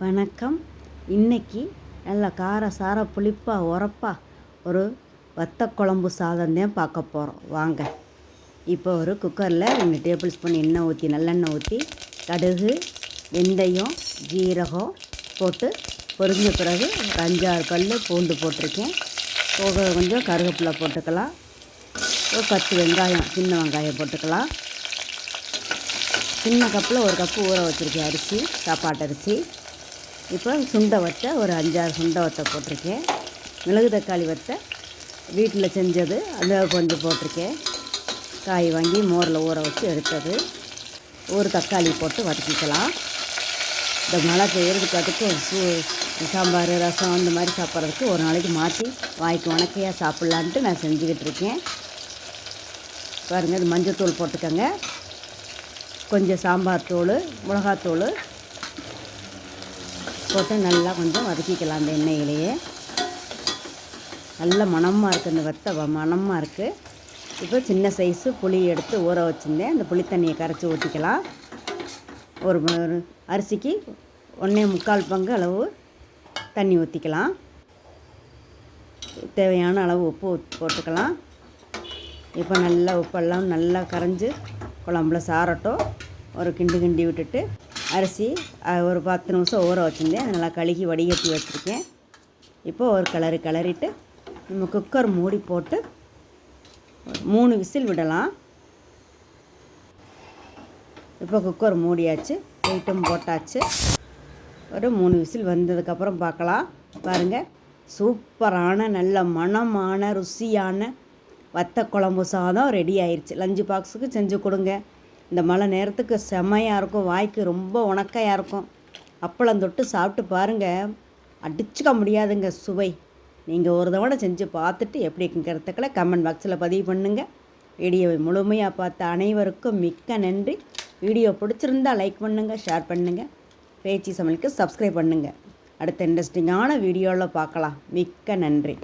வணக்கம். இன்னைக்கு நல்ல கார சார புளிப்பாக உரப்பாக ஒரு வத்த குழம்பு சாதம் தான் பார்க்க போகிறோம். வாங்க. இப்போ ஒரு குக்கரில் 2 டேபிள் ஸ்பூன் எண்ணெய் ஊற்றி நல்லெண்ணெய் ஊற்றி கடுகு, வெந்தயம், ஜீரகம் போட்டு பொரிஞ்ச பிறகு ஒரு 5-6 பல் பூண்டு போட்டிருக்கேன். கொஞ்சம் கருவேப்பிலை போட்டுக்கலாம். ஒரு 10 வெங்காயம், சின்ன வெங்காயம் போட்டுக்கலாம். சின்ன கப்பில் ஒரு கப்பு ஊற வச்சுருக்கேன் அரிசி, சாப்பாட்டு அரிசி. இப்போ சுண்டை வத்தை ஒரு 5-6 சுண்டை வத்தை போட்டிருக்கேன். மிளகு தக்காளி வத்தை வீட்டில் செஞ்சது அதை கொஞ்சம் போட்டிருக்கேன். காய் வாங்கி மோரில் ஊற வச்சு எடுத்தது. ஒரு தக்காளி போட்டு வதக்கிக்கலாம். இந்த மழை பெய்யறதுக்கு அதுக்கும் சாம்பார், ரசம் இந்த மாதிரி சாப்பிட்றதுக்கு ஒரு நாளைக்கு மாற்றி வாய்க்கு உணக்கையாக சாப்பிட்லான்ட்டு நான் செஞ்சுக்கிட்டு இருக்கேன். பாருங்கள், இது மஞ்சத்தூள் போட்டுக்கோங்க. கொஞ்சம் சாம்பார் தூள், மிளகாத்தூள் போட்டு நல்லா கொஞ்சம் வதக்கிக்கலாம். அந்த எண்ணெயிலேயே நல்ல மணமாக இருக்குது. இந்த வத்தை மணமாக இருக்குது. இப்போ சின்ன சைஸு புளி எடுத்து ஊற வச்சுருந்தேன். அந்த புளி தண்ணியை கரைச்சி ஊற்றிக்கலாம். ஒரு அரிசிக்கு 1.25 பங்கு அளவு தண்ணி ஊற்றிக்கலாம். தேவையான அளவு உப்பு போட்டுக்கலாம். இப்போ நல்லா உப்பெல்லாம் நல்லா கரைஞ்சி குழம்புல சாரட்டும். ஒரு கிண்டி விட்டுட்டு அரிசி ஒரு 10 நிமிஷம் ஊற வச்சுருந்தேன். அதை நல்லா கழுகி வடிகட்டி வச்சுருக்கேன். இப்போ ஒரு கிளறிட்டு நம்ம குக்கர் மூடி போட்டு 3 விசில் விடலாம். இப்போ குக்கர் மூடியாச்சு, வெயிட்டும் போட்டாச்சு. ஒரு 3 விசில் வந்ததுக்கப்புறம் பார்க்கலாம். பாருங்கள், சூப்பரான நல்ல மணமான ருசியான வத்த குழம்பு சாதம் ரெடி ஆயிடுச்சு. லஞ்சு பாக்ஸுக்கு செஞ்சு கொடுங்க. இந்த மழை நேரத்துக்கு செம்மையாக இருக்கும். வாய்க்கு ரொம்ப உணக்கையாக இருக்கும். அப்பளம் தொட்டு சாப்பிட்டு பாருங்கள், அடிச்சுக்க முடியாதுங்க சுவை. நீங்கள் ஒரு தடவை செஞ்சு பார்த்துட்டு எப்படி இருக்குங்கிறதுக்குள்ள கமெண்ட் பாக்ஸில் பதிவு பண்ணுங்கள். வீடியோவை முழுமையாக பார்த்த அனைவருக்கும் மிக்க நன்றி. வீடியோ பிடிச்சிருந்தால் லைக் பண்ணுங்கள், ஷேர் பண்ணுங்கள். பேச்சி சமையலுக்கு சப்ஸ்கிரைப் பண்ணுங்கள். அடுத்த இன்ட்ரெஸ்டிங்கான வீடியோவில் பார்க்கலாம். மிக்க நன்றி.